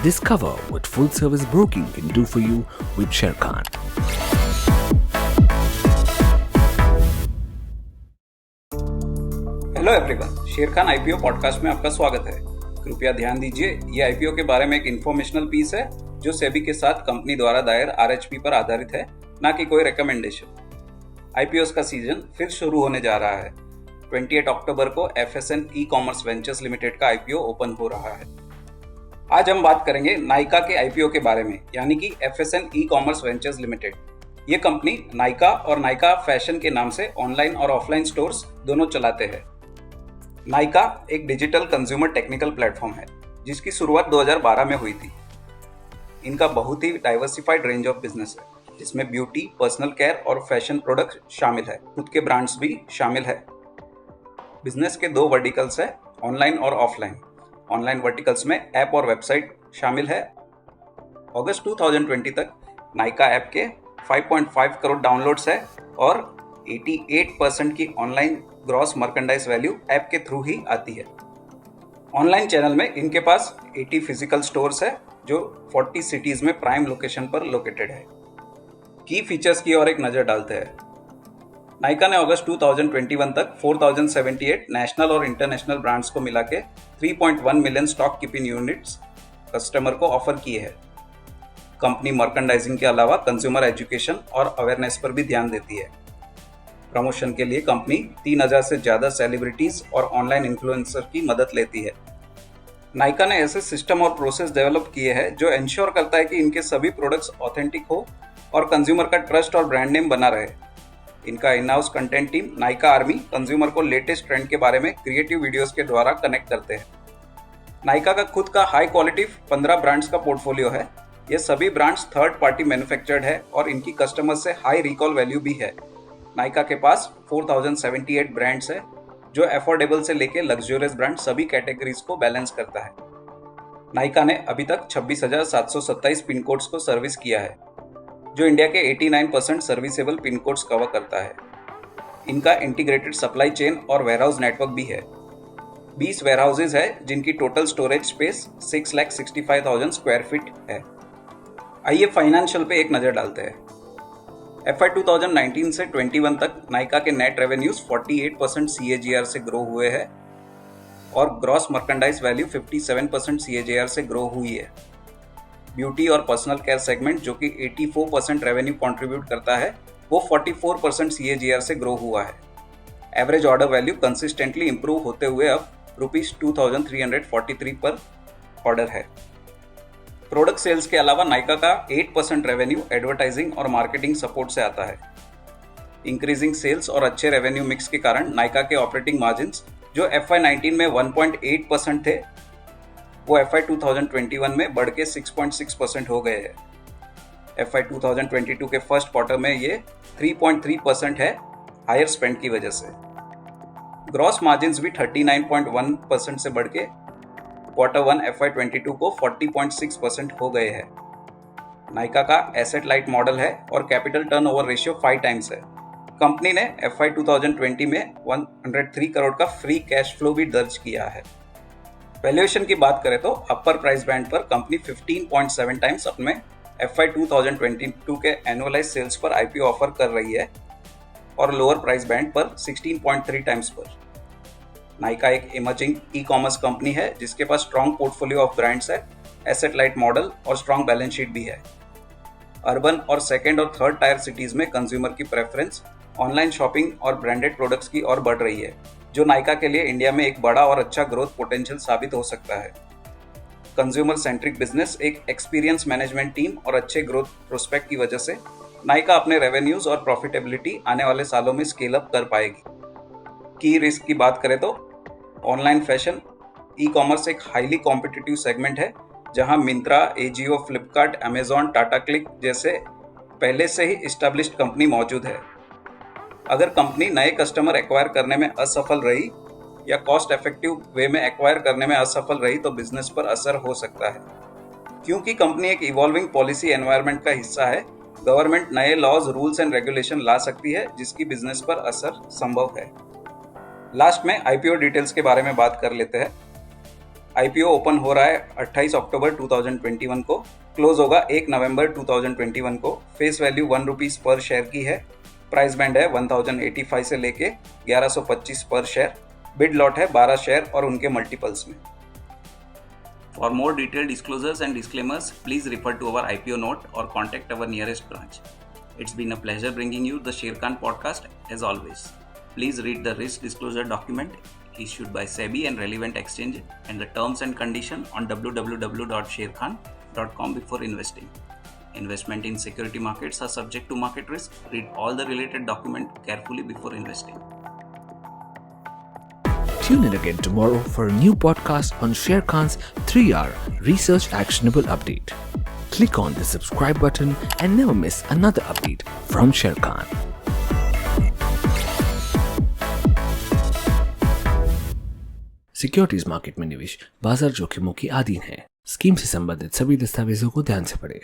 Discover what full service broking can do for you with Sharekhan. Hello everyone, Sharekhan IPO podcast में आपका स्वागत है। कृपया ध्यान दीजिए, ये आईपीओ के बारे में एक इन्फॉर्मेशनल पीस है जो सेबी के साथ कंपनी द्वारा दायर आरएचपी पर आधारित है, ना कि कोई रिकमेंडेशन। आईपीओस का सीजन फिर शुरू होने जा रहा है। 28 अक्टूबर को एफएसएन ई कॉमर्स वेंचर्स लिमिटेड का आईपीओ ओपन हो रहा है। आज हम बात करेंगे नाइका के आईपीओ के बारे में, यानी कि एफएसएन ई कॉमर्स वेंचर्स लिमिटेड। ये कंपनी नाइका और नाइका फैशन के नाम से ऑनलाइन और ऑफलाइन स्टोर्स दोनों चलाते हैं। नाइका एक डिजिटल कंज्यूमर टेक्निकल प्लेटफॉर्म है जिसकी शुरुआत 2012 में हुई थी। इनका बहुत ही डाइवर्सिफाइड रेंज ऑफ बिजनेस है जिसमें ब्यूटी, पर्सनल केयर और फैशन प्रोडक्ट शामिल है। खुद के ब्रांड्स भी शामिल है। बिजनेस के दो वर्टिकल्स है, ऑनलाइन और ऑफलाइन। ऑनलाइन वर्टिकल्स में ऐप और वेबसाइट शामिल है। अगस्त 2020 तक नाइका ऐप के 5.5 करोड़ डाउनलोड्स है और 88% की online gross merchandise value app के थ्रू ही आती है। ऑनलाइन चैनल में इनके पास 80 फिजिकल स्टोर्स है जो 40 सिटीज में प्राइम लोकेशन पर लोकेटेड है। की फीचर्स की ओर एक नजर डालते हैं। नाइका ने अगस्त 2021 तक 4078 नेशनल और इंटरनेशनल ब्रांड्स को मिला के 3.1 million stock keeping units customer को ऑफर किए हैं। कंपनी मर्केंडाइजिंग के अलावा कंज्यूमर एजुकेशन और अवेयरनेस पर भी ध्यान देती है। प्रमोशन के लिए कंपनी 3000 से ज्यादा सेलिब्रिटीज और ऑनलाइन इन्फ्लुएंसर की मदद लेती है। नाइका ने ऐसे सिस्टम और प्रोसेस डेवलप किए हैं जो इंश्योर करता है कि इनके सभी प्रोडक्ट्स ऑथेंटिक हो और कंज्यूमर का ट्रस्ट और ब्रांड नेम बना रहे। इनका in house content team Nykaa army consumer को लेटेस्ट ट्रेंड के बारे में क्रिएटिव वीडियोस के द्वारा कनेक्ट करते हैं। नाइका का खुद का हाई क्वालिटी 15 ब्रांड्स का पोर्टफोलियो है। ये सभी ब्रांड्स थर्ड पार्टी मैन्युफैक्चर्ड है और इनकी कस्टमर से हाई रिकॉल वैल्यू भी है। नाइका के पास 4078 ब्रांड्स है जो अफोर्डेबल से लेके लग्जरियस ब्रांड सभी कैटेगरीज को बैलेंस करता है। नाइका ने अभी तक 26,727 पिन कोड्स को सर्विस किया है जो इंडिया के 89% सर्विसेबल पिन कोड्स कवर करता है। इनका इंटीग्रेटेड सप्लाई चेन और वेयरहाउस नेटवर्क भी है। 20 वेयरहाउसेज है जिनकी total storage space 6,65,000 square feet है। आइए फाइनेंशियल पे एक नजर डालते हैं। FY 2019 से 21 तक नाइका के नेट रेवेन्यूज 48% CAGR से ग्रो हुए हैं और ग्रॉस मर्केंडाइज वैल्यू 57% CAGR से ग्रो हुई है। ब्यूटी और पर्सनल केयर सेगमेंट जो कि 84% रेवेन्यू कंट्रीब्यूट करता है वो 44% CAGR से ग्रो हुआ है। Average order value consistently improve होते हुए अब ₹2343 पर ऑर्डर है। प्रोडक्ट सेल्स के अलावा नाइका का 8% रेवेन्यू एडवर्टाइजिंग और मार्केटिंग सपोर्ट से आता है। इंक्रीजिंग सेल्स और अच्छे रेवेन्यू मिक्स के कारण नाइका के ऑपरेटिंग मार्जिन्स जो FY 19 में 1.8% थे वो FY 2021 में बढ़ के 6.6% हो गए हैं। FY 2022 के फर्स्ट क्वार्टर में ये 3.3% है हायर स्पेंड की वजह से। ग्रॉस मार्जिन्स भी 39.1% से बढ़ के Q1 FY 22 को 40.6% हो गए हैं। नाइका का एसेट लाइट मॉडल है और कैपिटल टर्नओवर रेशियो 5 टाइम्स है। कंपनी ने FY 2020 में 103 करोड़ का फ्री कैश फ्लो भी दर्ज किया है। वैल्यूएशन की बात करें तो अपर प्राइस बैंड पर कंपनी 15.7 टाइम्स अपने FY 2022 के एनुअलाइज सेल्स पर आईपीओ ऑफर कर रही है और लोअर प्राइस बैंड पर 16.3 टाइम्स पर। नाइका एक इमर्जिंग ई कॉमर्स कंपनी है जिसके पास स्ट्रॉन्ग पोर्टफोलियो ऑफ ब्रांड्स है, एसेट लाइट मॉडल और स्ट्रॉन्ग बैलेंस शीट भी है। अर्बन और सेकेंड और थर्ड टायर सिटीज में कंज्यूमर की प्रेफरेंस ऑनलाइन शॉपिंग और ब्रांडेड प्रोडक्ट्स की ओर बढ़ रही है जो नाइका के लिए इंडिया में एक बड़ा और अच्छा ग्रोथ पोटेंशियल साबित हो सकता है। कंज्यूमर सेंट्रिक बिजनेस, एक एक्सपीरियंस मैनेजमेंट टीम और अच्छे ग्रोथ प्रोस्पेक्ट की वजह से नाइका अपने रेवेन्यूज और प्रॉफिटेबिलिटी आने वाले सालों में स्केल अप कर पाएगी। की रिस्क की बात करें तो ऑनलाइन फैशन ई कॉमर्स एक हाईली कॉम्पिटिटिव सेगमेंट है जहां Myntra, AJIO, Flipkart, Amazon, Tata click जैसे पहले से ही एस्टैब्लिश्ड कंपनी मौजूद है। अगर कंपनी नए कस्टमर एक्वायर करने में असफल रही या कॉस्ट इफेक्टिव वे में एक्वायर करने में असफल रही तो बिजनेस पर असर हो सकता है। क्योंकि कंपनी एक इवॉल्विंग पॉलिसी एनवायरनमेंट का हिस्सा है, गवर्नमेंट नए लॉज, रूल्स एंड रेगुलेशन ला सकती है जिसकी बिजनेस पर असर संभव है। लास्ट में आईपीओ डिटेल्स के बारे में बात कर लेते हैं। आईपीओ ओपन हो रहा है 28 अक्टूबर 2021 को, क्लोज होगा 1 नवंबर 2021 को। फेस वैल्यू ₹1 पर शेयर की है। प्राइस बैंड है 1085 से लेके 1125 पर शेयर। बिड लॉट है 12 शेयर और उनके मल्टीपल्स में। For more detailed disclosures and disclaimers, please refer to our IPO note or contact our nearest branch. It's been a pleasure bringing you the Sharekhan podcast as always. Please read the risk disclosure document issued by SEBI and relevant exchange and the terms and condition on www.sharekhan.com before investing. Investment in security markets are subject to market risk. Read all the related document carefully before investing. Tune in again tomorrow for a new podcast on Sharekhan's 3-hour research actionable update. Click on the subscribe button and never miss another update from Sharekhan. Securities market में निवेश बाजार जोखिमों की अधीन है। Scheme से संबंधित सभी दस्तावेजों को ध्यान से पढ़ें।